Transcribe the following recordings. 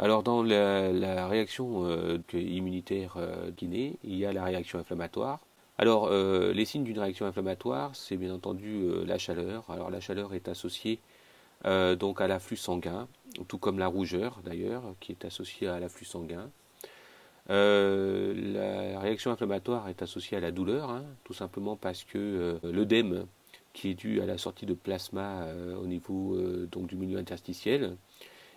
Alors dans la réaction immunitaire innée, il y a la réaction inflammatoire. Alors les signes d'une réaction inflammatoire, c'est bien entendu la chaleur. Alors la chaleur est associée donc à l'afflux sanguin, tout comme la rougeur d'ailleurs, qui est associée à l'afflux sanguin. La réaction inflammatoire est associée à la douleur, hein, tout simplement parce que l'œdème, qui est dû à la sortie de plasma au niveau donc du milieu interstitiel,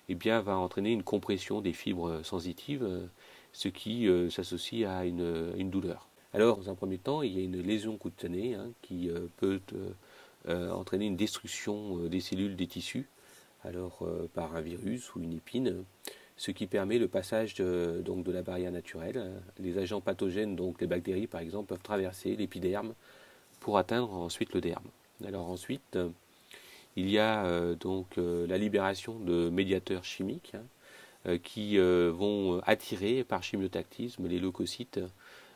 eh bien, va entraîner une compression des fibres sensitives, ce qui s'associe à une douleur. Alors, dans un premier temps, il y a une lésion cutanée hein, qui peut entraîner une destruction des cellules des tissus, alors par un virus ou une épine, ce qui permet le passage donc de la barrière naturelle. Les agents pathogènes, donc les bactéries par exemple, peuvent traverser l'épiderme pour atteindre ensuite le derme. Alors ensuite, il y a donc la libération de médiateurs chimiques hein, qui vont attirer par chimiotactisme les leucocytes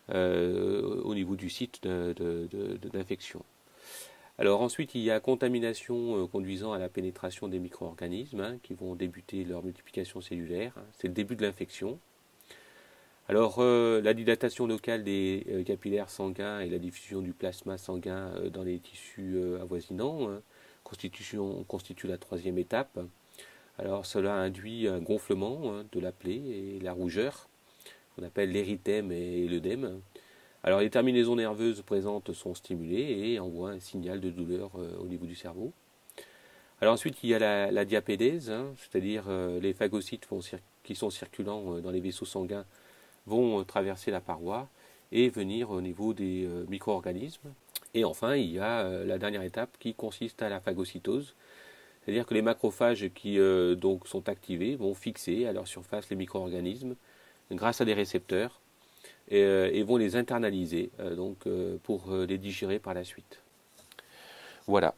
au niveau du site d'infection. Alors ensuite, il y a contamination conduisant à la pénétration des micro-organismes hein, qui vont débuter leur multiplication cellulaire. C'est le début de l'infection. Alors la dilatation locale des capillaires sanguins et la diffusion du plasma sanguin dans les tissus avoisinants constitue la troisième étape. Alors cela induit un gonflement hein, de la plaie et la rougeur, qu'on appelle l'érythème et l'œdème. Alors les terminaisons nerveuses présentes sont stimulées et envoient un signal de douleur au niveau du cerveau. Alors ensuite il y a la diapédèse, hein, c'est-à-dire les phagocytes qui sont circulants dans les vaisseaux sanguins vont traverser la paroi et venir au niveau des micro-organismes. Et enfin il y a la dernière étape qui consiste à la phagocytose, c'est-à-dire que les macrophages qui donc sont activés vont fixer à leur surface les micro-organismes grâce à des récepteurs et vont les internaliser donc pour les digérer par la suite. Voilà.